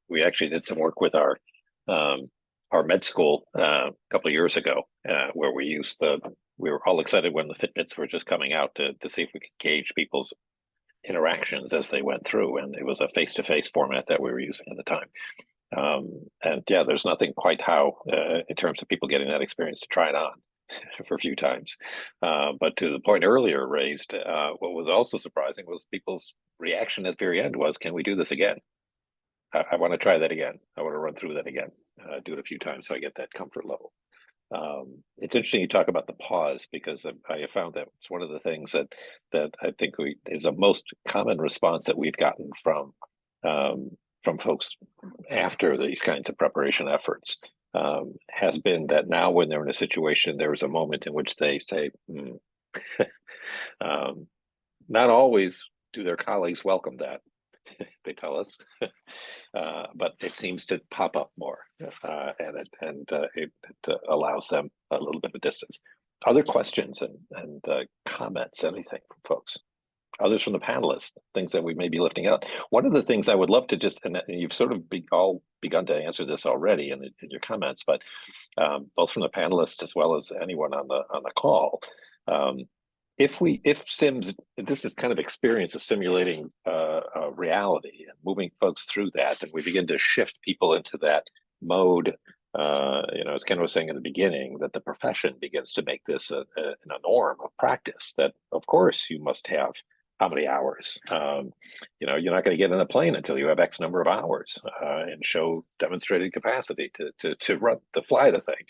We actually did some work with our med school a couple of years ago, where we were all excited when the Fitbits were just coming out to see if we could gauge people's interactions as they went through, and it was a face-to-face format that we were using at the time. And yeah, there's nothing quite how in terms of people getting that experience to try it on for a few times. But to the point earlier raised, what was also surprising was people's reaction at the very end was, can we do this again? I want to try that again. I want to run through that again, do it a few times so I get that comfort level. It's interesting you talk about the pause, because I have found that it's one of the things that I think is the most common response that we've gotten from folks after these kinds of preparation efforts, has been that now when they're in a situation, there is a moment in which they say, not always do their colleagues welcome that, they tell us, but it seems to pop up more, and it allows them a little bit of distance. Other questions and comments, anything from folks? Others from the panelists, things that we may be lifting out. One of the things I would love to just, and you've sort of all begun to answer this already in your comments, but both from the panelists as well as anyone on the call, if Sims, this is kind of experience of simulating reality and moving folks through that, and we begin to shift people into that mode, as Ken was saying in the beginning, that the profession begins to make this a norm of practice, that of course you must have how many hours. You're not going to get in a plane until you have X number of hours and show demonstrated capacity to fly the thing.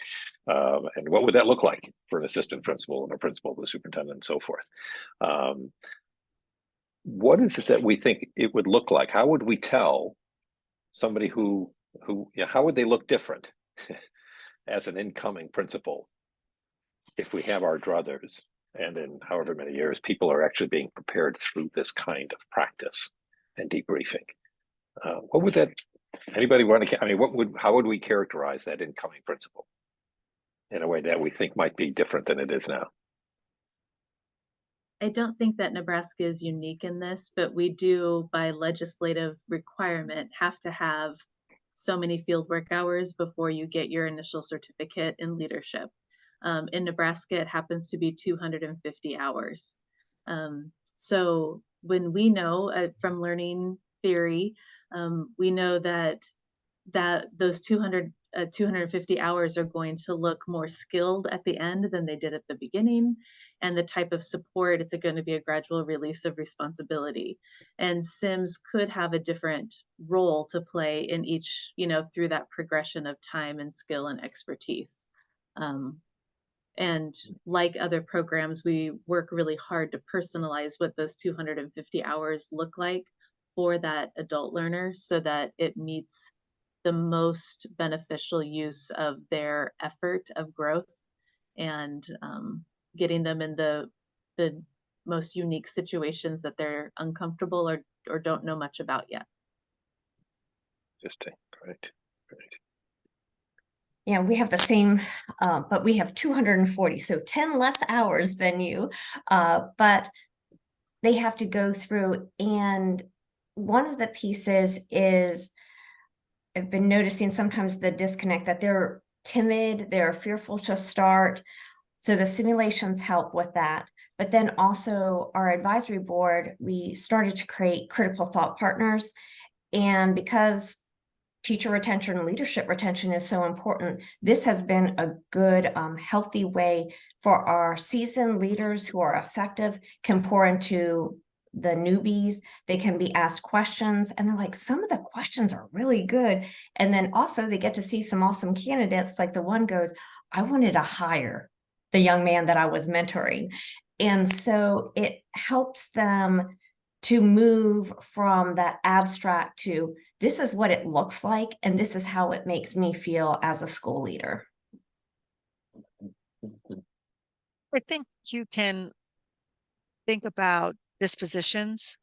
And what would that look like for an assistant principal and a principal, the superintendent, and so forth? What is it that we think it would look like? How would we tell somebody who how would they look different as an incoming principal if we have our druthers? And in however many years, people are actually being prepared through this kind of practice and debriefing. What would that? Anybody want to? How would we characterize that incoming principal in a way that we think might be different than it is now? I don't think that Nebraska is unique in this, but we do, by legislative requirement, have to have so many field work hours before you get your initial certificate in leadership. In Nebraska, it happens to be 250 hours. So when we know from learning theory, we know that those 250 hours are going to look more skilled at the end than they did at the beginning. And the type of support, it's going to be a gradual release of responsibility. And Sims could have a different role to play in each, through that progression of time and skill and expertise. And like other programs, we work really hard to personalize what those 250 hours look like for that adult learner so that it meets the most beneficial use of their effort of growth and getting them in the most unique situations that they're uncomfortable or don't know much about yet. Interesting. Great. Yeah, we have the same, but we have 240, so 10 less hours than you, but they have to go through. And one of the pieces is, I've been noticing sometimes the disconnect, that they're timid, they're fearful to start. So the simulations help with that. But then also our advisory board, we started to create critical thought partners. And because teacher retention and leadership retention is so important, this has been a good, healthy way for our seasoned leaders who are effective, can pour into the newbies. They can be asked questions, and they're like, some of the questions are really good. And then also they get to see some awesome candidates. Like the one goes, I wanted to hire the young man that I was mentoring. And so it helps them to move from that abstract to, this is what it looks like, and this is how it makes me feel as a school leader. I think you can think about dispositions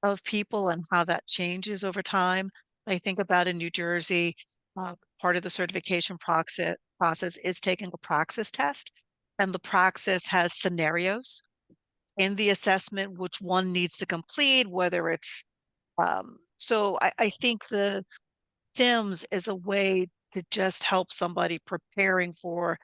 of people and how that changes over time. I think about in New Jersey, part of the certification process is taking a praxis test, and the praxis has scenarios in the assessment which one needs to complete, whether it's so I think the Sims is a way to just help somebody preparing for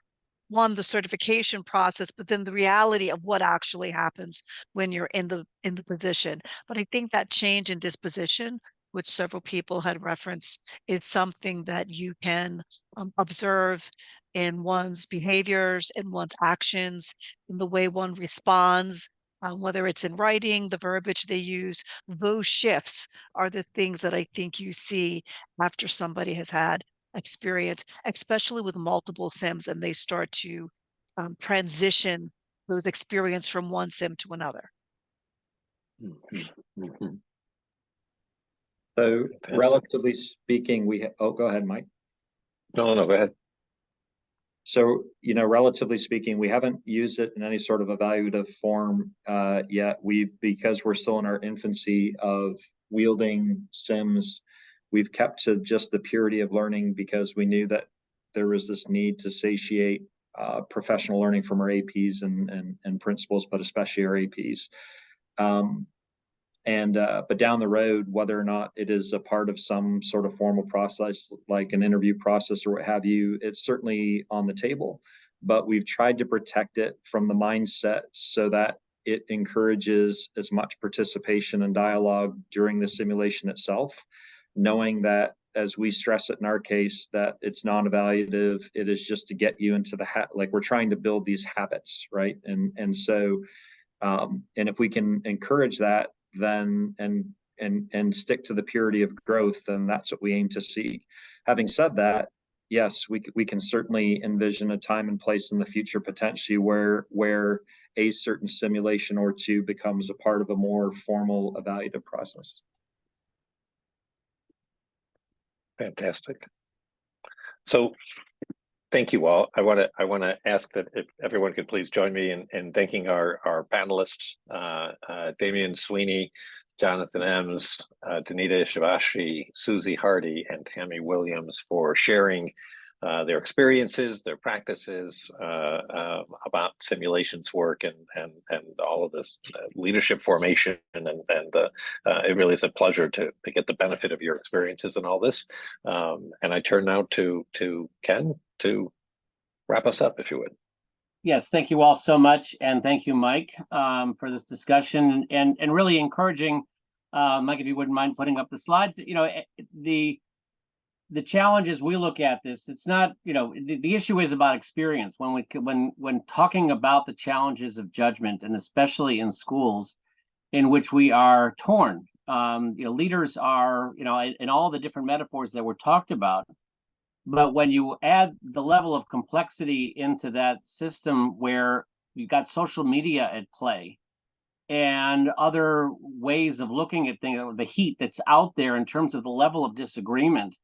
one, the certification process, but then the reality of what actually happens when you're in the position. But I think that change in disposition, which several people had referenced, is something that you can observe in one's behaviors, in one's actions, in the way one responds, whether it's in writing, the verbiage they use. Those shifts are the things that I think you see after somebody has had experience, especially with multiple Sims, and they start to transition those experience from one Sim to another. So relatively speaking, oh, go ahead, Mike. No, go ahead. So, relatively speaking, we haven't used it in any sort of evaluative form yet. Because we're still in our infancy of wielding Sims, we've kept to just the purity of learning because we knew that there was this need to satiate professional learning from our APs and principals, but especially our APs. But down the road, whether or not it is a part of some sort of formal process, like an interview process or what have you, it's certainly on the table. But we've tried to protect it from the mindset so that it encourages as much participation and dialogue during the simulation itself, knowing that, as we stress it in our case, that it's non-evaluative. It is just to get you into the like we're trying to build these habits, right? And so if we can encourage that, then and stick to the purity of growth, then that's what we aim to see. Having said that, yes, we can certainly envision a time and place in the future potentially where a certain simulation or two becomes a part of a more formal evaluative process. Fantastic. So thank you all. I want to ask that if everyone could please join me in thanking our panelists, Damian Sweeney, Jonathan Ems, Danita Shivashi, Susie Hardy, and Tammy Williams for sharing their experiences, their practices about simulations work and all of this leadership formation. And it really is a pleasure to get the benefit of your experiences and all this. And I turn now to Ken to wrap us up, if you would. Yes, thank you all so much, and thank you, Mike, for this discussion and really encouraging. Mike, if you wouldn't mind putting up the slides. The challenges we look at this, it's not, the issue is about experience. When talking about the challenges of judgment, and especially in schools in which we are torn, leaders are, in all the different metaphors that were talked about. But when you add the level of complexity into that system where you've got social media at play and other ways of looking at things, the heat that's out there in terms of the level of disagreement,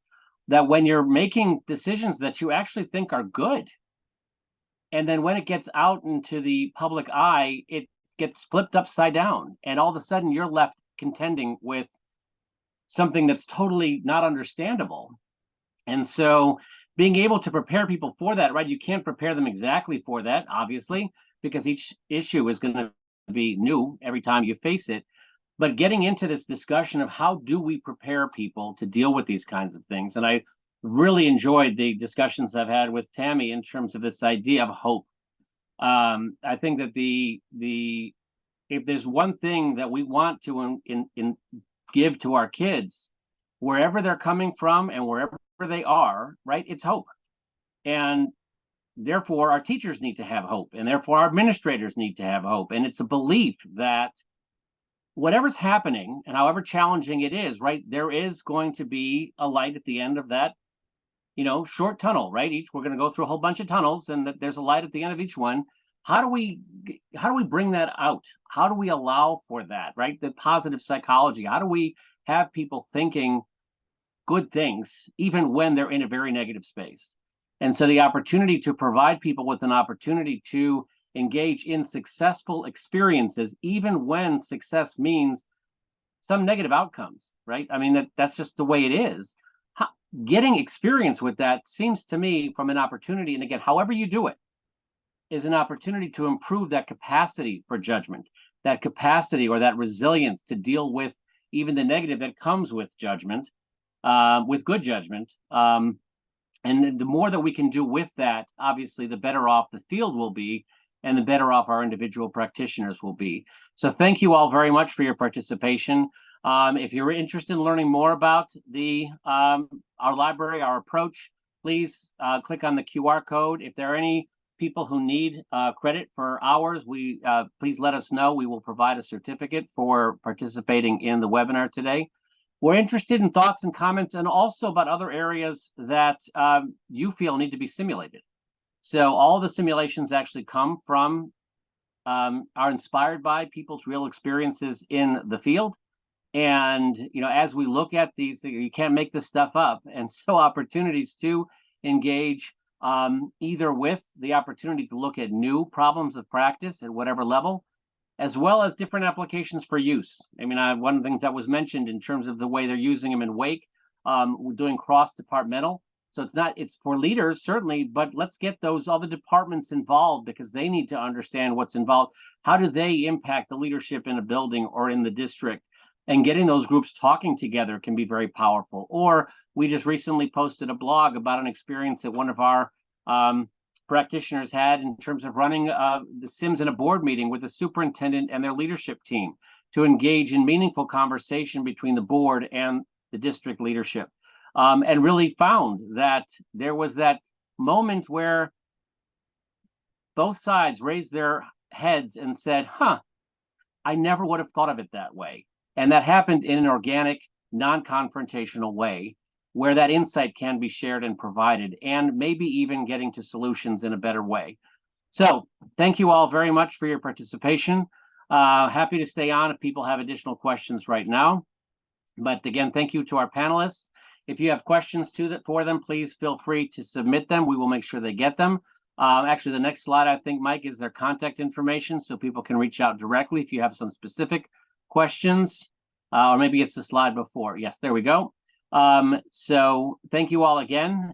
that when you're making decisions that you actually think are good, and then when it gets out into the public eye, it gets flipped upside down, and all of a sudden you're left contending with something that's totally not understandable. And so being able to prepare people for that, right? You can't prepare them exactly for that, obviously, because each issue is going to be new every time you face it. But getting into this discussion of how do we prepare people to deal with these kinds of things. And I really enjoyed the discussions I've had with Tammy in terms of this idea of hope. I think that if there's one thing that we want to give to our kids, wherever they're coming from and wherever they are, right, it's hope. And therefore our teachers need to have hope, and therefore our administrators need to have hope. And it's a belief that whatever's happening and however challenging it is, right, there is going to be a light at the end of that, short tunnel, right? We're going to go through a whole bunch of tunnels, and that there's a light at the end of each one. How do we bring that out? How do we allow for that, right? The positive psychology. How do we have people thinking good things even when they're in a very negative space? And so the opportunity to provide people with an opportunity to engage in successful experiences, even when success means some negative outcomes, right? I mean, that's just the way it is. Getting experience with that seems to me from an opportunity, and again, however you do it, is an opportunity to improve that capacity for judgment, that capacity or that resilience to deal with even the negative that comes with judgment, with good judgment. And the more that we can do with that, obviously, the better off the field will be, and the better off our individual practitioners will be. So thank you all very much for your participation. If you're interested in learning more about our library, our approach, please click on the QR code. If there are any people who need credit for hours, please let us know. We will provide a certificate for participating in the webinar today. We're interested in thoughts and comments, and also about other areas that you feel need to be simulated. So all the simulations actually come from, are inspired by people's real experiences in the field. And, as we look at these, you can't make this stuff up. And so opportunities to engage either with the opportunity to look at new problems of practice at whatever level, as well as different applications for use. I mean, one of the things that was mentioned in terms of the way they're using them in Wake, we're doing cross-departmental. So it's for leaders, certainly, but let's get those other departments involved, because they need to understand what's involved. How do they impact the leadership in a building or in the district? And getting those groups talking together can be very powerful. Or we just recently posted a blog about an experience that one of our practitioners had in terms of running the SIMS in a board meeting with the superintendent and their leadership team to engage in meaningful conversation between the board and the district leadership. And really found that there was that moment where both sides raised their heads and said, I never would have thought of it that way. And that happened in an organic, non-confrontational way, where that insight can be shared and provided, and maybe even getting to solutions in a better way. So thank you all very much for your participation. Happy to stay on if people have additional questions right now. But again, thank you to our panelists. If you have questions for them, please feel free to submit them. We will make sure they get them. Actually, the next slide, I think, Mike, is their contact information, so people can reach out directly if you have some specific questions, or maybe it's the slide before. Yes, there we go. So thank you all again,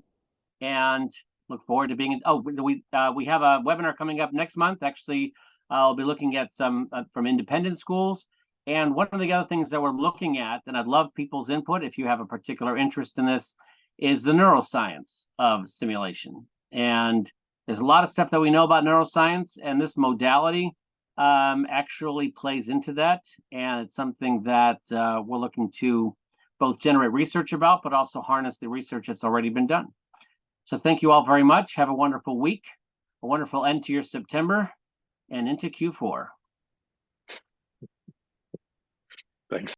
and look forward to being we have a webinar coming up next month. Actually, I'll be looking at some from independent schools. And one of the other things that we're looking at, and I'd love people's input if you have a particular interest in this, is the neuroscience of simulation. And there's a lot of stuff that we know about neuroscience, and this modality actually plays into that. And it's something that we're looking to both generate research about, but also harness the research that's already been done. So thank you all very much. Have a wonderful week, a wonderful end to your September and into Q4. Thanks.